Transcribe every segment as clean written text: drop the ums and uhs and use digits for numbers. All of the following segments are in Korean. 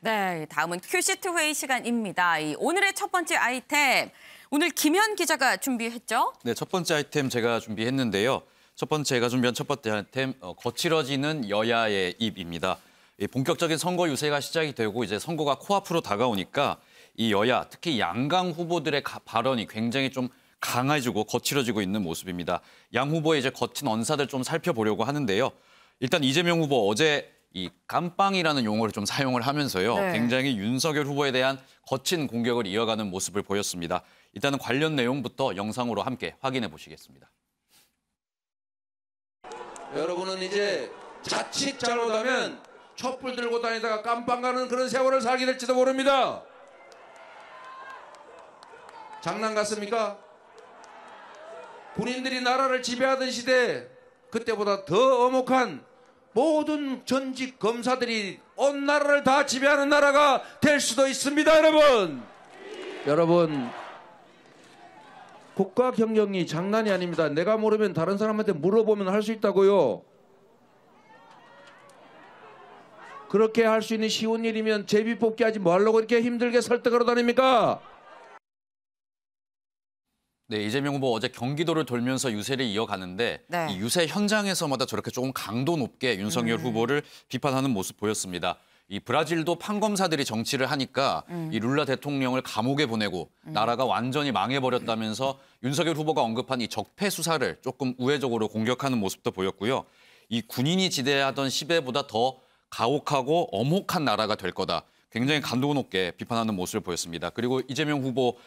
네, 다음은 큐시트 회의 시간입니다. 오늘의 첫 번째 아이템, 오늘 김현 기자가 준비했죠? 네, 첫 번째 아이템 제가 준비했는데요. 제가 준비한 첫 번째 아이템, 거칠어지는 여야의 입입니다. 본격적인 선거 유세가 시작이 되고 이제 선거가 코앞으로 다가오니까 이 여야, 특히 양강 후보들의 발언이 굉장히 좀 강해지고 거칠어지고 있는 모습입니다. 양 후보의 이제 거친 언사들 좀 살펴보려고 하는데요. 일단 이재명 후보 어제 이 깜빵이라는 용어를 좀 사용을 하면서요. 네. 굉장히 윤석열 후보에 대한 거친 공격을 이어가는 모습을 보였습니다. 일단은 관련 내용부터 영상으로 함께 확인해 보시겠습니다. 여러분은 이제 자칫 잘못하면 촛불 들고 다니다가 깜빵 가는 그런 세월을 살게 될지도 모릅니다. 장난 같습니까? 군인들이 나라를 지배하던 시대, 그때보다 더 엄혹한 모든 전직 검사들이 온 나라를 다 지배하는 나라가 될 수도 있습니다, 여러분. 여러분, 국가 경영이 장난이 아닙니다. 내가 모르면 다른 사람한테 물어보면 할 수 있다고요. 그렇게 할 수 있는 쉬운 일이면 제비 뽑기 하지 뭐 하려고 이렇게 힘들게 설득하러 다닙니까? 네, 이재명 후보 어제 경기도를 돌면서 유세를 이어가는데 네. 이 유세 현장에서마다 저렇게 조금 강도 높게 윤석열 후보를 비판하는 모습 보였습니다. 이 브라질도 판검사들이 정치를 하니까 이 룰라 대통령을 감옥에 보내고 나라가 완전히 망해버렸다면서 윤석열 후보가 언급한 이 적폐 수사를 조금 우회적으로 공격하는 모습도 보였고요. 이 군인이 지대하던 시대보다 더 가혹하고 엄혹한 나라가 될 거다. 굉장히 강도 높게 비판하는 모습을 보였습니다. 그리고 이재명 후보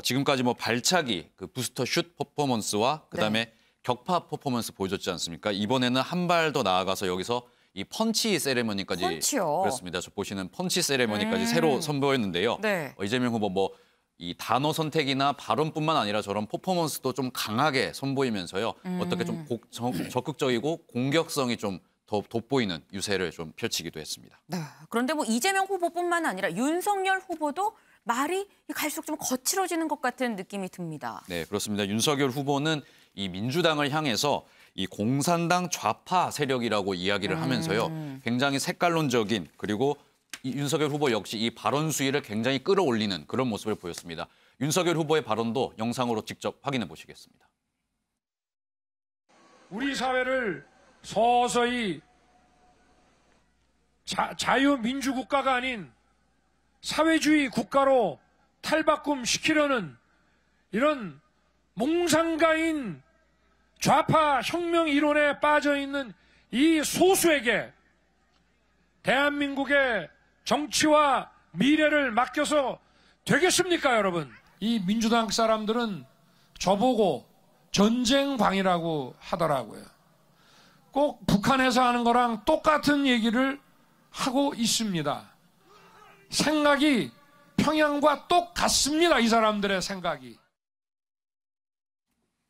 지금까지 뭐 발차기, 그 부스터 슛 퍼포먼스와 그다음에 네. 격파 퍼포먼스 보여줬지 않습니까? 이번에는 한 발 더 나아가서 여기서 이 펀치 세레머니까지 펀치요? 그렇습니다. 저 보시는 펀치 세레머니까지 새로 선보였는데요. 네. 이재명 후보 뭐 이 단어 선택이나 발언뿐만 아니라 저런 퍼포먼스도 좀 강하게 선보이면서요. 어떻게 좀 적극적이고 공격성이 좀 더 돋보이는 유세를 좀 펼치기도 했습니다. 네. 그런데 뭐 이재명 후보뿐만 아니라 윤석열 후보도 말이 갈수록 좀 거칠어지는 것 같은 느낌이 듭니다. 네, 그렇습니다. 윤석열 후보는 이 민주당을 향해서 이 공산당 좌파 세력이라고 이야기를 하면서요. 굉장히 색깔론적인 그리고 이 윤석열 후보 역시 이 발언 수위를 굉장히 끌어올리는 그런 모습을 보였습니다. 윤석열 후보의 발언도 영상으로 직접 확인해 보시겠습니다. 우리 사회를 서서히 자유민주국가가 아닌 사회주의 국가로 탈바꿈시키려는 이런 몽상가인 좌파 혁명 이론에 빠져있는 이 소수에게 대한민국의 정치와 미래를 맡겨서 되겠습니까, 여러분? 이 민주당 사람들은 저보고 전쟁광이라고 하더라고요. 꼭 북한에서 하는 거랑 똑같은 얘기를 하고 있습니다. 생각이 평양과 똑같습니다. 이 사람들의 생각이.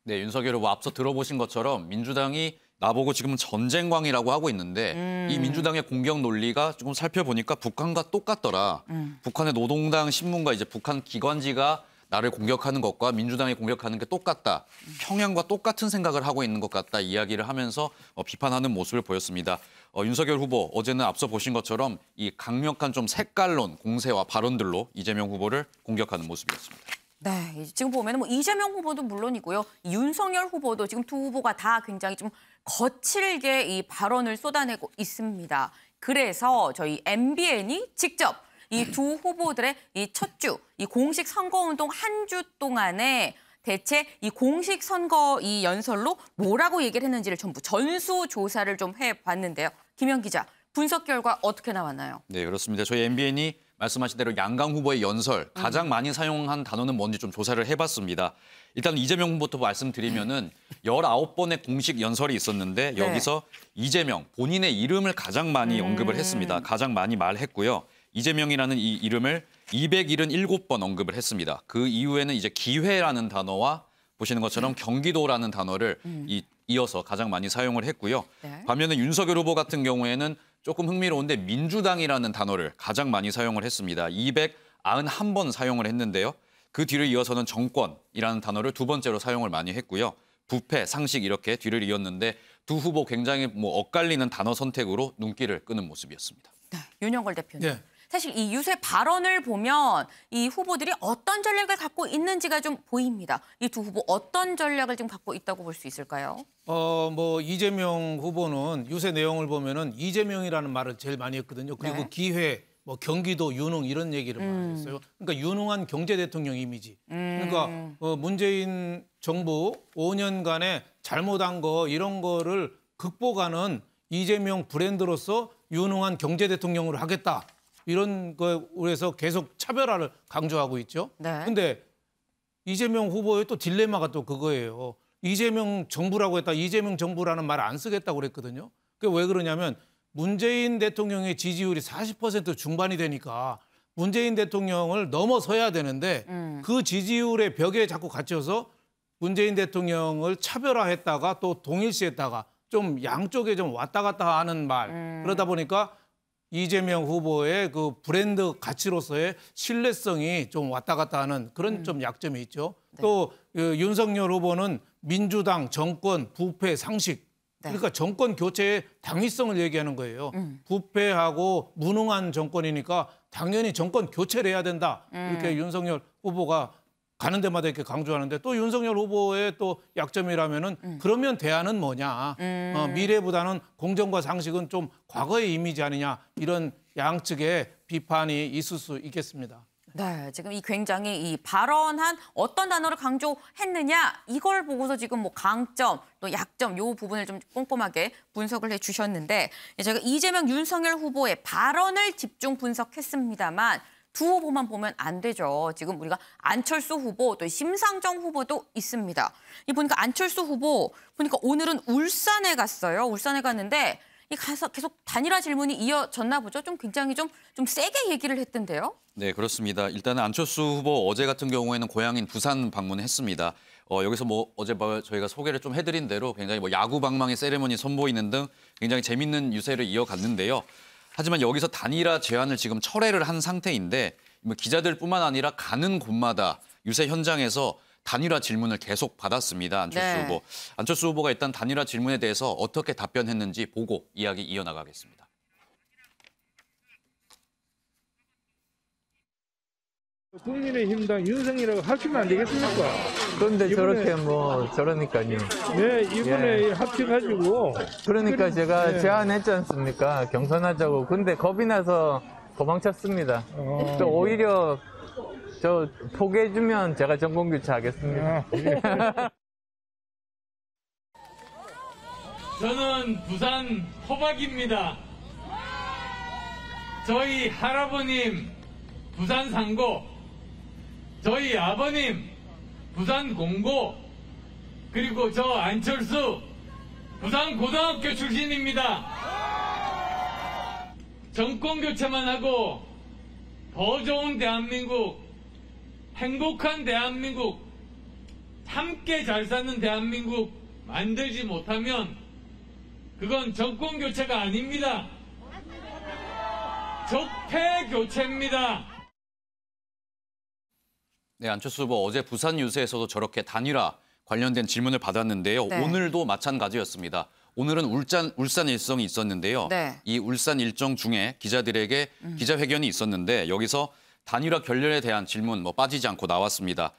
네, 윤석열 후보 앞서 들어보신 것처럼 민주당이 나보고 지금 전쟁광이라고 하고 있는데 이 민주당의 공격 논리가 조금 살펴보니까 북한과 똑같더라. 북한의 노동당 신문과 이제 북한 기관지가 나를 공격하는 것과 민주당이 공격하는 게 똑같다. 평양과 똑같은 생각을 하고 있는 것 같다. 이야기를 하면서 비판하는 모습을 보였습니다. 윤석열 후보 어제는 앞서 보신 것처럼 이 강력한 좀 색깔론 공세와 발언들로 이재명 후보를 공격하는 모습이었습니다. 네, 지금 보면 뭐 이재명 후보도 물론이고요. 윤석열 후보도 지금 두 후보가 다 굉장히 좀 거칠게 이 발언을 쏟아내고 있습니다. 그래서 저희 MBN이 직접 이 두 후보들의 이 첫 주, 이 공식 선거운동 한 주 동안에 대체 이 공식 선거 이 연설로 뭐라고 얘기를 했는지를 전부 전수조사를 좀 해봤는데요. 김현 기자, 분석 결과 어떻게 나왔나요? 네, 그렇습니다. 저희 MBN이 말씀하신 대로 양강 후보의 연설, 가장 많이 사용한 단어는 뭔지 좀 조사를 해봤습니다. 일단 이재명 후보부터 말씀드리면은 19번의 공식 연설이 있었는데 여기서 이재명, 본인의 이름을 가장 많이 언급을 했습니다. 가장 많이 말했고요. 이재명이라는 이 이름을 277번 언급을 했습니다. 그 이후에는 이제 기회라는 단어와 보시는 것처럼 경기도라는 단어를 이어서 가장 많이 사용을 했고요. 네. 반면에 윤석열 후보 같은 경우에는 조금 흥미로운데 민주당이라는 단어를 가장 많이 사용을 했습니다. 291번 사용을 했는데요. 그 뒤를 이어서는 정권이라는 단어를 두 번째로 사용을 많이 했고요. 부패, 상식 이렇게 뒤를 이었는데 두 후보 굉장히 엇갈리는 단어 선택으로 눈길을 끄는 모습이었습니다. 네, 윤영걸 대표님. 네. 사실 이 유세 발언을 보면 이 후보들이 어떤 전략을 갖고 있는지가 좀 보입니다. 이 두 후보 어떤 전략을 좀 갖고 있다고 볼 수 있을까요? 뭐 이재명 후보는 유세 내용을 보면은 이재명이라는 말을 제일 많이 했거든요. 그리고 네. 기회, 뭐 경기도 유능 이런 얘기를 많이 했어요. 그러니까 유능한 경제 대통령 이미지. 그러니까 문재인 정부 5년간에 잘못한 거 이런 거를 극복하는 이재명 브랜드로서 유능한 경제 대통령으로 하겠다. 이런 거에서 계속 차별화를 강조하고 있죠. 네. 근데 이재명 후보의 또 딜레마가 또 그거예요. 이재명 정부라고 했다. 이재명 정부라는 말 안 쓰겠다고 그랬거든요. 그게 왜 그러냐면 문재인 대통령의 지지율이 40% 중반이 되니까 문재인 대통령을 넘어서야 되는데 그 지지율의 벽에 자꾸 갇혀서 문재인 대통령을 차별화했다가 또 동일시했다가 좀 양쪽에 좀 왔다 갔다 하는 말. 그러다 보니까 이재명 후보의 그 브랜드 가치로서의 신뢰성이 좀 왔다 갔다 하는 그런 좀 약점이 있죠. 네. 또 윤석열 후보는 민주당, 정권, 부패, 상식. 네. 그러니까 정권 교체의 당위성을 얘기하는 거예요. 부패하고 무능한 정권이니까 당연히 정권 교체를 해야 된다. 이렇게 윤석열 후보가 가는 데마다 이렇게 강조하는데 또 윤석열 후보의 또 약점이라면은 그러면 대안은 뭐냐. 미래보다는 공정과 상식은 좀 과거의 이미지 아니냐. 이런 양측의 비판이 있을 수 있겠습니다. 네, 지금 이 굉장히 이 발언한 어떤 단어를 강조했느냐 이걸 보고서 지금 뭐 강점 또 약점 요 부분을 좀 꼼꼼하게 분석을 해주셨는데 제가 이재명, 윤석열 후보의 발언을 집중 분석했습니다만 두 후보만 보면 안 되죠. 지금 우리가 안철수 후보 또 심상정 후보도 있습니다. 이 보니까 안철수 후보 보니까 오늘은 울산에 갔어요. 울산에 갔는데 이 가서 계속 단일화 질문이 이어졌나 보죠. 좀 굉장히 좀 세게 얘기를 했던데요. 네, 그렇습니다. 일단은 안철수 후보 어제 같은 경우에는 고향인 부산 방문했습니다. 여기서 뭐 어제 저희가 소개를 좀 해드린 대로 굉장히 뭐 야구 방망이 세레머니 선보이는 등 굉장히 재밌는 유세를 이어갔는데요. 하지만 여기서 단일화 제안을 지금 철회를 한 상태인데 뭐 기자들뿐만 아니라 가는 곳마다 유세 현장에서 단일화 질문을 계속 받았습니다. 안철수 네. 후보. 안철수 후보가 일단 단일화 질문에 대해서 어떻게 답변했는지 보고 이야기 이어나가겠습니다. 국민의힘당 윤석이라고 합치면 안 되겠습니까? 그런데 저렇게 뭐 저러니까요. 네, 이번에 합쳐가지고. 그러니까 제가 네. 제안했지 않습니까? 경선하자고. 근데 겁이 나서 도망쳤습니다. 또 오히려 저 포기해주면 제가 정권 교체하겠습니다. 저는 부산 호박입니다. 저희 할아버님 부산 상고, 저희 아버님 부산 공고, 그리고 저 안철수 부산 고등학교 출신입니다. 정권 교체만 하고 더 좋은 대한민국, 행복한 대한민국, 함께 잘 사는 대한민국 만들지 못하면 그건 정권 교체가 아닙니다. 적폐 교체입니다. 네, 안철수 후보 어제 부산 유세에서도 저렇게 단일화 관련된 질문을 받았는데요. 네. 오늘도 마찬가지였습니다. 오늘은 울산 일정이 있었는데요. 네. 이 울산 일정 중에 기자들에게 기자회견이 있었는데 여기서 단일화 결렬에 대한 질문 뭐 빠지지 않고 나왔습니다.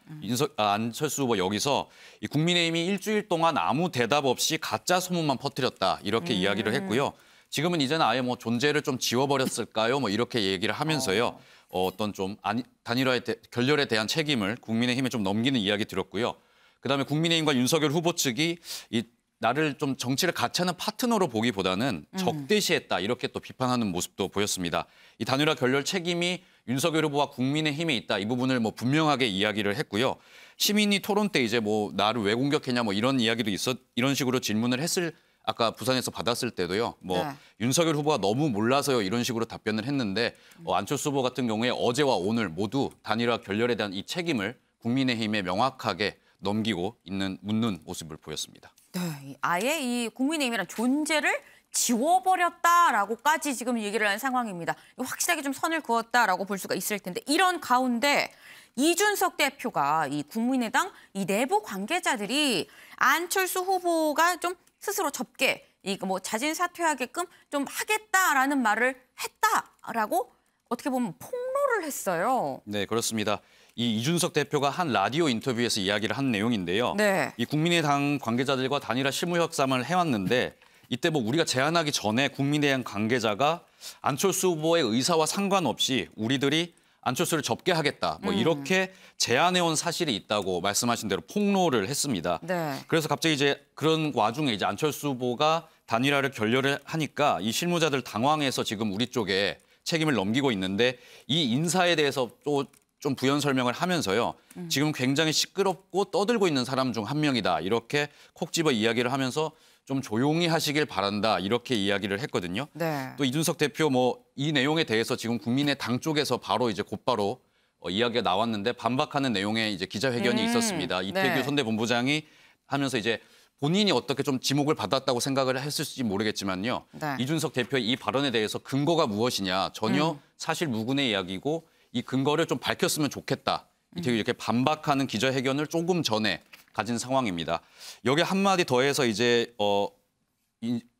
안철수 후보 여기서 이 국민의힘이 일주일 동안 아무 대답 없이 가짜 소문만 퍼뜨렸다 이렇게 이야기를 했고요. 지금은 이제는 아예 뭐 존재를 좀 지워버렸을까요? 뭐 이렇게 얘기를 하면서요. 어떤 좀 단일화의 결렬에 대한 책임을 국민의힘에 좀 넘기는 이야기 들었고요. 그다음에 국민의힘과 윤석열 후보 측이 이 나를 좀 정치를 같이 하는 파트너로 보기보다는 적대시했다 이렇게 또 비판하는 모습도 보였습니다. 이 단일화 결렬 책임이 윤석열 후보와 국민의힘에 있다 이 부분을 뭐 분명하게 이야기를 했고요. 시민이 토론 때 이제 뭐 나를 왜 공격했냐 뭐 이런 이야기도 이런 식으로 질문을 했을 아까 부산에서 받았을 때도요. 뭐 네. 윤석열 후보가 너무 몰라서요 이런 식으로 답변을 했는데 안철수 후보 같은 경우에 어제와 오늘 모두 단일화 결렬에 대한 이 책임을 국민의힘에 명확하게 넘기고 묻는 모습을 보였습니다. 네, 아예 이 국민의힘이란 존재를 지워버렸다라고까지 지금 얘기를 한 상황입니다. 확실하게 좀 선을 그었다라고 볼 수가 있을 텐데 이런 가운데 이준석 대표가 이 국민의당 이 내부 관계자들이 안철수 후보가 좀 스스로 접게 이거 뭐 자진 사퇴하게끔 좀 하겠다라는 말을 했다라고 어떻게 보면 폭로를 했어요. 네, 그렇습니다. 이 이준석 대표가 한 라디오 인터뷰에서 이야기를 한 내용인데요. 네. 이 국민의당 관계자들과 단일화 실무 협상을 해왔는데 이때 뭐 우리가 제안하기 전에 국민의당 관계자가 안철수 후보의 의사와 상관없이 우리들이 안철수를 접게 하겠다. 뭐 이렇게 제안해온 사실이 있다고 말씀하신 대로 폭로를 했습니다. 네. 그래서 갑자기 이제 그런 와중에 이제 안철수 후보가 단일화를 결렬을 하니까 이 실무자들 당황해서 지금 우리 쪽에 책임을 넘기고 있는데 이 인사에 대해서 또 좀 부연 설명을 하면서요. 지금 굉장히 시끄럽고 떠들고 있는 사람 중 한 명이다. 이렇게 콕 집어 이야기를 하면서 좀 조용히 하시길 바란다. 이렇게 이야기를 했거든요. 네. 또 이준석 대표 뭐 이 내용에 대해서 지금 국민의당 쪽에서 바로 이제 곧바로 이야기가 나왔는데 반박하는 내용의 이제 기자회견이 있었습니다. 이태규 네. 선대본부장이 하면서 이제 본인이 어떻게 좀 지목을 받았다고 생각을 했을지 모르겠지만요. 네. 이준석 대표의 이 발언에 대해서 근거가 무엇이냐 전혀 사실 무근의 이야기고 이 근거를 좀 밝혔으면 좋겠다. 이태규 이렇게 반박하는 기자회견을 조금 전에 가진 상황입니다. 여기 한마디 더해서 이제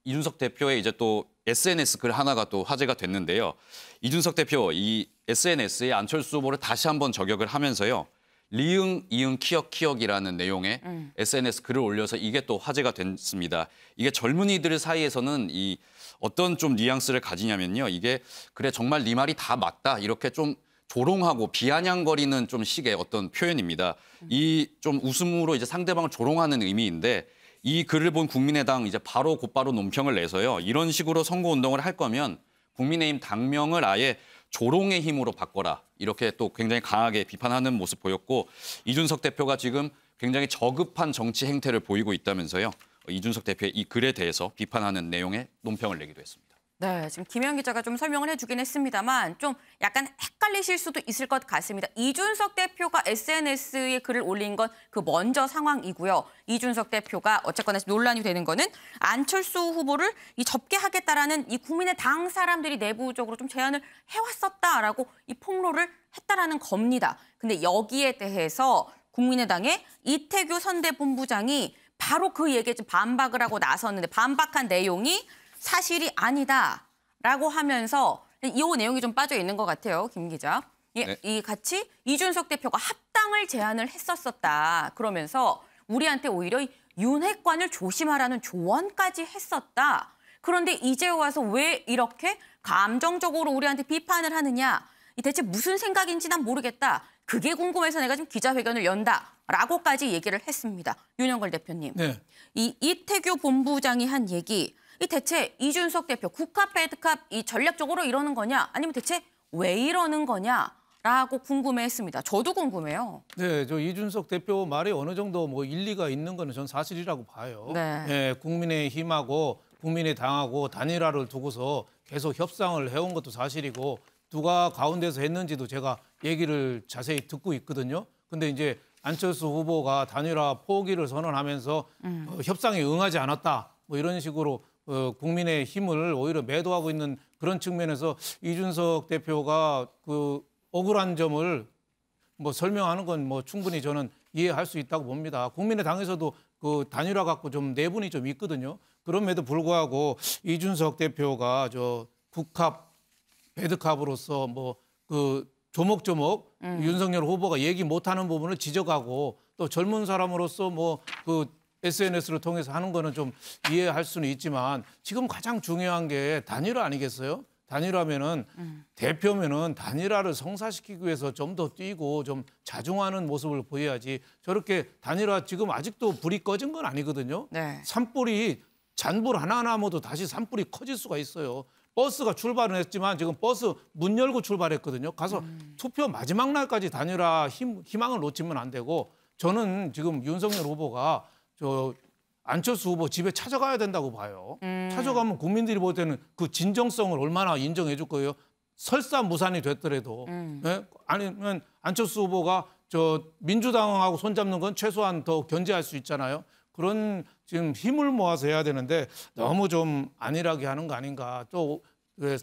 이준석 대표의 이제 또 SNS 글 하나가 또 화제가 됐는데요. 이준석 대표 이 SNS에 안철수 후보를 다시 한번 저격을 하면서요. 리응, 이응, 키역, 키역이라는 내용의 SNS 글을 올려서 이게 또 화제가 됐습니다. 이게 젊은이들 사이에서는 이 어떤 좀 뉘앙스를 가지냐면요. 이게 그래 정말 네 말이 다 맞다. 이렇게 좀 조롱하고 비아냥거리는 좀 식의 어떤 표현입니다. 이 좀 웃음으로 이제 상대방을 조롱하는 의미인데 이 글을 본 국민의당 이제 바로 곧바로 논평을 내서요. 이런 식으로 선거운동을 할 거면 국민의힘 당명을 아예 조롱의 힘으로 바꿔라. 이렇게 또 굉장히 강하게 비판하는 모습 보였고 이준석 대표가 지금 굉장히 저급한 정치 행태를 보이고 있다면서요. 이준석 대표의 이 글에 대해서 비판하는 내용의 논평을 내기도 했습니다. 네, 지금 김혜영 기자가 좀 설명을 해주긴 했습니다만 좀 약간 헷갈리실 수도 있을 것 같습니다. 이준석 대표가 SNS에 글을 올린 건 그 먼저 상황이고요. 이준석 대표가 어쨌거나 논란이 되는 거는 안철수 후보를 이 접게 하겠다라는 이 국민의당 사람들이 내부적으로 좀 제안을 해왔었다라고 이 폭로를 했다라는 겁니다. 근데 여기에 대해서 국민의당의 이태규 선대본부장이 바로 그 얘기에 좀 반박을 하고 나섰는데 반박한 내용이 사실이 아니다라고 하면서 이 내용이 좀 빠져 있는 것 같아요, 김 기자. 이 같이 이준석 대표가 합당을 제안을 했었다. 그러면서 우리한테 오히려 윤핵관을 조심하라는 조언까지 했었다. 그런데 이제 와서 왜 이렇게 감정적으로 우리한테 비판을 하느냐. 대체 무슨 생각인지 난 모르겠다. 그게 궁금해서 내가 지금 기자회견을 연다라고까지 얘기를 했습니다. 윤영걸 대표님. 네. 이 이태규 본부장이 한 얘기. 이 대체 이준석 대표 국합 배드캅 이 전략적으로 이러는 거냐 아니면 대체 왜 이러는 거냐라고 궁금해했습니다. 저도 궁금해요. 네, 저 이준석 대표 말이 어느 정도 뭐 일리가 있는 거는 전 사실이라고 봐요. 네. 네, 국민의힘하고 국민의당하고 단일화를 두고서 계속 협상을 해온 것도 사실이고 누가 가운데서 했는지도 제가 얘기를 자세히 듣고 있거든요. 근데 이제 안철수 후보가 단일화 포기를 선언하면서 협상에 응하지 않았다. 뭐 이런 식으로 국민의 힘을 오히려 매도하고 있는 그런 측면에서 이준석 대표가 그 억울한 점을 뭐 설명하는 건 뭐 충분히 저는 이해할 수 있다고 봅니다. 국민의당에서도 그 단일화 갖고 좀 내분이 좀 있거든요. 그럼에도 불구하고 이준석 대표가 저 국합 배드캅으로서 뭐 그 조목조목 윤석열 후보가 얘기 못하는 부분을 지적하고 또 젊은 사람으로서 뭐 그 SNS를 통해서 하는 거는 좀 이해할 수는 있지만 지금 가장 중요한 게 단일화 아니겠어요? 단일화면은 대표면은 단일화를 성사시키기 위해서 좀 더 뛰고 좀 자중하는 모습을 보여야지 저렇게 단일화 지금 아직도 불이 꺼진 건 아니거든요. 네. 산불이 잔불 하나하나 모두 다시 산불이 커질 수가 있어요. 버스가 출발은 했지만 지금 버스 문 열고 출발했거든요. 가서 투표 마지막 날까지 단일화 희망을 놓치면 안 되고 저는 지금 윤석열 후보가 저 안철수 후보 집에 찾아가야 된다고 봐요. 찾아가면 국민들이 볼 때는 그 진정성을 얼마나 인정해 줄 거예요. 설사 무산이 됐더라도. 네? 아니면 안철수 후보가 저 민주당하고 손잡는 건 최소한 더 견제할 수 있잖아요. 그런 지금 힘을 모아서 해야 되는데 너무 좀 안일하게 하는 거 아닌가. 또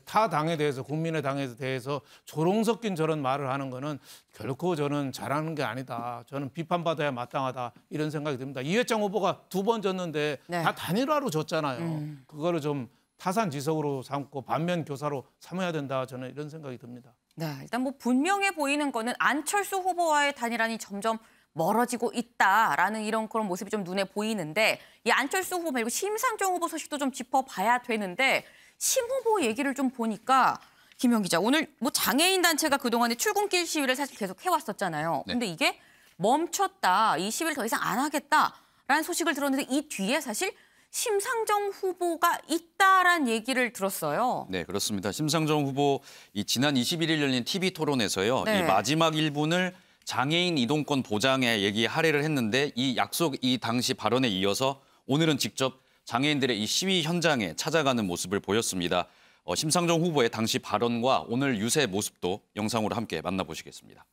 타 당에 대해서 국민의당에 대해서 조롱 섞인 저런 말을 하는 거는 결코 저는 잘하는 게 아니다. 저는 비판받아야 마땅하다 이런 생각이 듭니다. 이회창 후보가 2번 졌는데 네. 다 단일화로 졌잖아요. 그거를 좀 타산지석으로 삼고 반면 교사로 삼아야 된다. 저는 이런 생각이 듭니다. 네, 일단 뭐 분명해 보이는 거는 안철수 후보와의 단일화는 점점 멀어지고 있다라는 이런 그런 모습이 좀 눈에 보이는데 이 안철수 후보 말고 심상정 후보 소식도 좀 짚어봐야 되는데 심 후보 얘기를 좀 보니까 김현 기자 오늘 뭐 장애인 단체가 그동안에 출근길 시위를 사실 계속 해왔었잖아요. 네. 근데 이게 멈췄다, 이 시위를 더 이상 안 하겠다라는 소식을 들었는데 이 뒤에 사실 심상정 후보가 있다란 얘기를 들었어요. 네, 그렇습니다. 심상정 후보 이 지난 21일 열린 TV 토론에서요. 네. 이 마지막 1분을 장애인 이동권 보장에 할애를 했는데 이 약속 이 당시 발언에 이어서 오늘은 직접 장애인들의 이 시위 현장에 찾아가는 모습을 보였습니다. 심상정 후보의 당시 발언과 오늘 유세 모습도 영상으로 함께 만나보시겠습니다.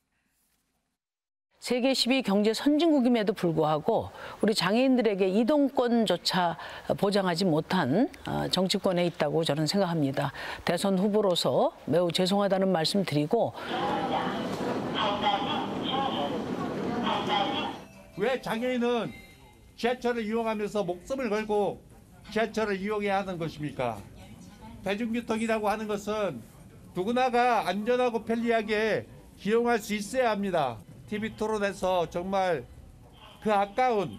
세계 10위 경제 선진국임에도 불구하고 우리 장애인들에게 이동권조차 보장하지 못한 정치권에 있다고 저는 생각합니다. 대선 후보로서 매우 죄송하다는 말씀 드리고 왜 장애인은 지하철을 이용하면서 목숨을 걸고 지하철을 이용해야 하는 것입니까? 대중교통이라고 하는 것은 누구나가 안전하고 편리하게 이용할 수 있어야 합니다. TV 토론에서 정말 그 아까운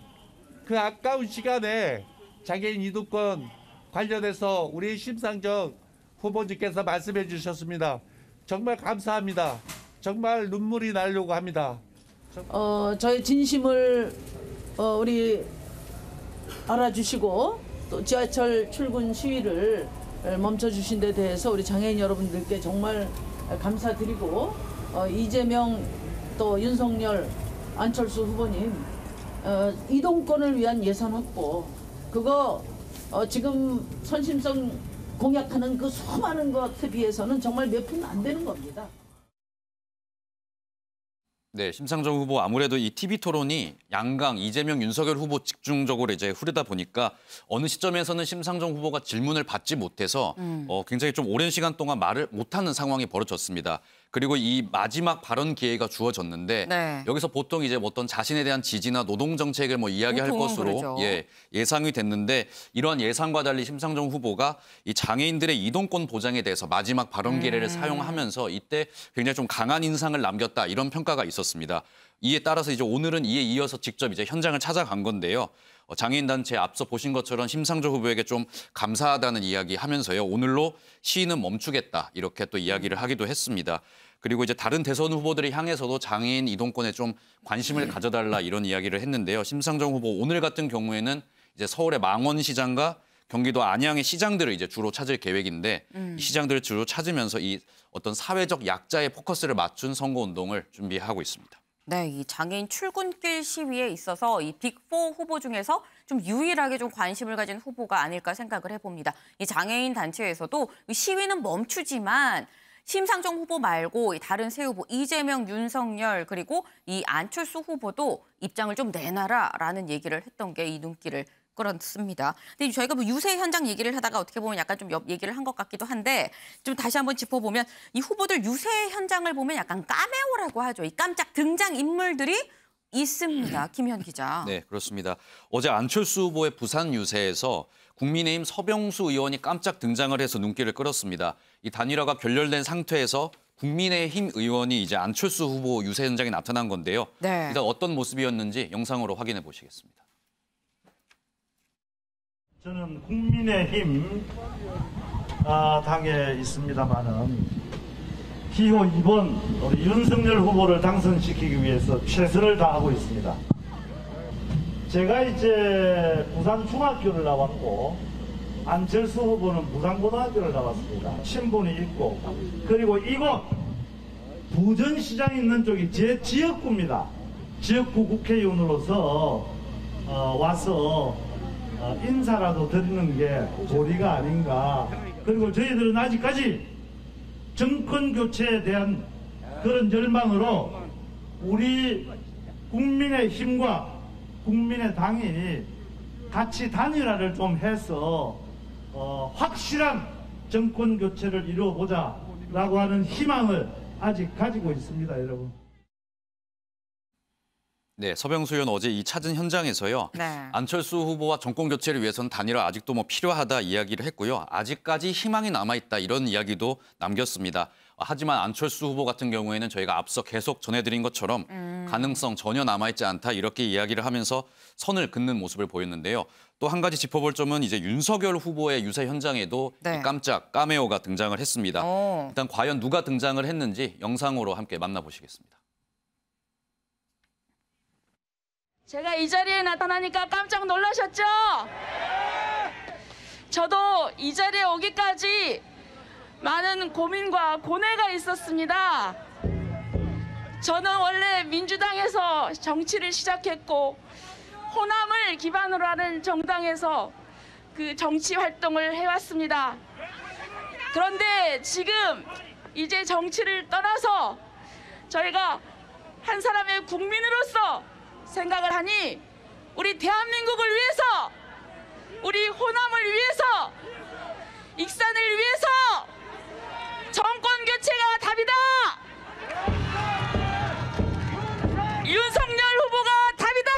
시간에 장애인 이동권 관련해서 우리 심상정 후보님께서 말씀해 주셨습니다. 정말 감사합니다. 정말 눈물이 나려고 합니다. 저의 진심을 우리 알아주시고 또 지하철 출근 시위를 멈춰주신 데 대해서 우리 장애인 여러분들께 정말 감사드리고 이재명 또 윤석열, 안철수 후보님 이동권을 위한 예산 확보 그거 지금 선심성 공약하는 그 수많은 것에 비해서는 정말 몇 푼 안 되는 겁니다. 네, 심상정 후보 아무래도 이 TV 토론이 양강 이재명, 윤석열 후보 집중적으로 이제 흐르다 보니까 어느 시점에서는 심상정 후보가 질문을 받지 못해서 굉장히 좀 오랜 시간 동안 말을 못하는 상황이 벌어졌습니다. 그리고 이 마지막 발언 기회가 주어졌는데 네. 여기서 보통 이제 어떤 자신에 대한 지지나 노동 정책을 뭐 이야기할 것으로 그러죠. 예상이 됐는데 이런 예상과 달리 심상정 후보가 이 장애인들의 이동권 보장에 대해서 마지막 발언 기회를 사용하면서 이때 굉장히 좀 강한 인상을 남겼다 이런 평가가 있었습니다. 이에 따라서 이제 오늘은 이에 이어서 직접 이제 현장을 찾아간 건데요. 장애인 단체 앞서 보신 것처럼 심상정 후보에게 좀 감사하다는 이야기 하면서요. 오늘로 시위는 멈추겠다 이렇게 또 이야기를 하기도 했습니다. 그리고 이제 다른 대선 후보들을 향해서도 장애인 이동권에 좀 관심을 가져달라 이런 이야기를 했는데요. 심상정 후보 오늘 같은 경우에는 이제 서울의 망원시장과 경기도 안양의 시장들을 이제 주로 찾을 계획인데 이 시장들을 주로 찾으면서 이 어떤 사회적 약자의 포커스를 맞춘 선거운동을 준비하고 있습니다. 네, 이 장애인 출근길 시위에 있어서 이 빅4 후보 중에서 좀 유일하게 좀 관심을 가진 후보가 아닐까 생각을 해봅니다. 이 장애인 단체에서도 시위는 멈추지만 심상정 후보 말고 이 다른 세 후보 이재명, 윤석열 그리고 이 안철수 후보도 입장을 좀 내놔라라는 얘기를 했던 게 이 눈길을 끌었습니다. 근데 저희가 뭐 유세 현장 얘기를 하다가 어떻게 보면 약간 좀 옆 얘기를 한 것 같기도 한데 좀 다시 한번 짚어보면 이 후보들 유세 현장을 보면 약간 카메오라고 하죠. 이 깜짝 등장 인물들이 있습니다. 김현 기자. 네, 그렇습니다. 어제 안철수 후보의 부산 유세에서 국민의힘 서병수 의원이 깜짝 등장을 해서 눈길을 끌었습니다. 이 단일화가 결렬된 상태에서 국민의힘 의원이 이제 안철수 후보 유세 현장에 나타난 건데요. 네. 일단 어떤 모습이었는지 영상으로 확인해 보시겠습니다. 저는 국민의힘 당에 있습니다만은 기호 2번 우리 윤석열 후보를 당선시키기 위해서 최선을 다하고 있습니다. 제가 이제 부산 중학교를 나왔고 안철수 후보는 부산고등학교를 나왔습니다. 친분이 있고 그리고 이곳 부전시장 있는 쪽이 제 지역구입니다. 지역구 국회의원으로서 와서 인사라도 드리는 게 도리가 아닌가. 그리고 저희들은 아직까지 정권 교체에 대한 그런 열망으로 우리 국민의 힘과 국민의 당이 같이 단일화를 좀 해서 확실한 정권 교체를 이루어보자라고 하는 희망을 아직 가지고 있습니다, 여러분. 네, 서병수 의원 어제 이 찾은 현장에서요. 네. 안철수 후보와 정권 교체를 위해서는 단일화 아직도 뭐 필요하다 이야기를 했고요. 아직까지 희망이 남아있다 이런 이야기도 남겼습니다. 하지만 안철수 후보 같은 경우에는 저희가 앞서 계속 전해드린 것처럼 가능성 전혀 남아있지 않다 이렇게 이야기를 하면서 선을 긋는 모습을 보였는데요. 또 한 가지 짚어볼 점은 이제 윤석열 후보의 유세 현장에도 네. 이 깜짝 카메오가 등장을 했습니다. 일단 과연 누가 등장을 했는지 영상으로 함께 만나보시겠습니다. 제가 이 자리에 나타나니까 깜짝 놀라셨죠? 저도 이 자리에 오기까지 많은 고민과 고뇌가 있었습니다. 저는 원래 민주당에서 정치를 시작했고 호남을 기반으로 하는 정당에서 그 정치 활동을 해왔습니다. 그런데 지금 이제 정치를 떠나서 저희가 한 사람의 국민으로서 생각을 하니 우리 대한민국을 위해서, 우리 호남을 위해서, 익산을 위해서 정권 교체가 답이다. 윤석열 후보가 답이다.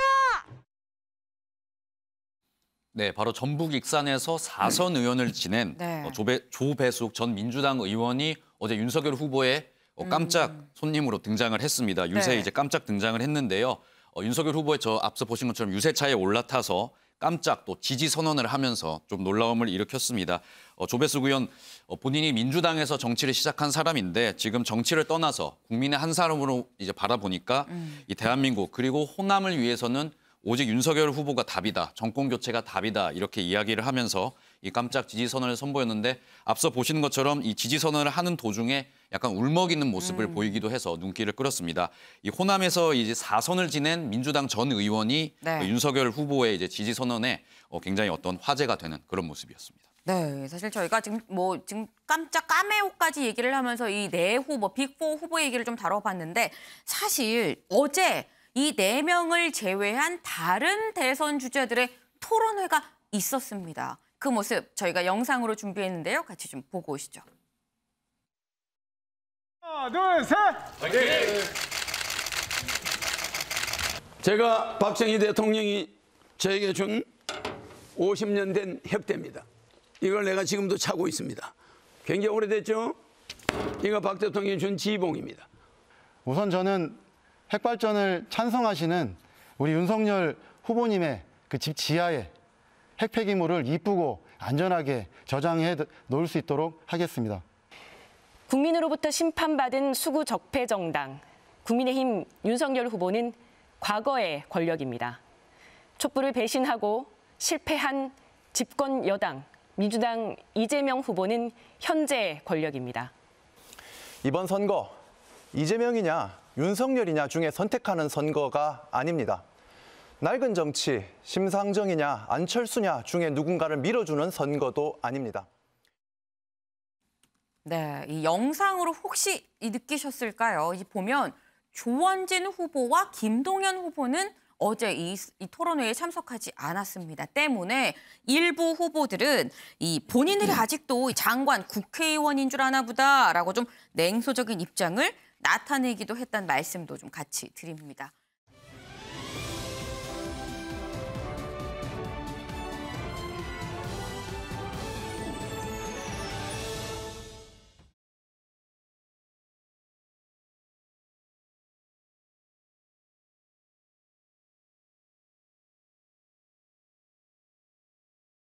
네, 바로 전북 익산에서 4선 의원을 지낸 네. 조배숙 전 민주당 의원이 어제 윤석열 후보의 깜짝 손님으로 등장을 했습니다. 유세에 네. 이제 깜짝 등장을 했는데요. 윤석열 후보의 저 앞서 보신 것처럼 유세차에 올라타서 깜짝 또 지지 선언을 하면서 좀 놀라움을 일으켰습니다. 조배숙 의원 본인이 민주당에서 정치를 시작한 사람인데 지금 정치를 떠나서 국민의 한 사람으로 이제 바라보니까 이 대한민국 그리고 호남을 위해서는 오직 윤석열 후보가 답이다. 정권 교체가 답이다. 이렇게 이야기를 하면서 이 깜짝 지지 선언을 선보였는데 앞서 보시는 것처럼 이 지지 선언을 하는 도중에 약간 울먹이는 모습을 보이기도 해서 눈길을 끌었습니다. 이 호남에서 이제 4선을 지낸 민주당 전 의원이 네. 윤석열 후보의 이제 지지 선언에 굉장히 어떤 화제가 되는 그런 모습이었습니다. 네, 사실 저희가 지금 깜짝 카메오까지 얘기를 하면서 이 네 후보, 빅4 후보 얘기를 좀 다뤄봤는데 사실 어제 이 4명을 제외한 다른 대선 주자들의 토론회가 있었습니다. 그 모습 저희가 영상으로 준비했는데요. 같이 좀 보고 오시죠. 하나, 둘, 셋! 화이팅! 제가 박정희 대통령이 저에게 준 50년 된 협대입니다. 이걸 내가 지금도 차고 있습니다. 굉장히 오래됐죠? 이거 박 대통령이 준 지봉입니다. 우선 저는 핵발전을 찬성하시는 우리 윤석열 후보님의 그 집 지하에 핵 폐기물을 이쁘고 안전하게 저장해 놓을 수 있도록 하겠습니다. 국민으로부터 심판받은 수구 적폐 정당 국민의힘 윤석열 후보는 과거의 권력입니다. 촛불을 배신하고 실패한 집권 여당 민주당 이재명 후보는 현재 권력입니다. 이번 선거 이재명이냐 윤석열이냐 중에 선택하는 선거가 아닙니다. 낡은 정치, 심상정이냐 안철수냐 중에 누군가를 밀어주는 선거도 아닙니다. 네, 이 영상으로 혹시 느끼셨을까요? 보면 조원진 후보와 김동연 후보는 어제 이 토론회에 참석하지 않았습니다. 때문에 일부 후보들은 본인들이 아직도 장관, 국회의원인 줄 아나 보다라고 좀 냉소적인 입장을 나타내기도 했다는 말씀도 좀 같이 드립니다.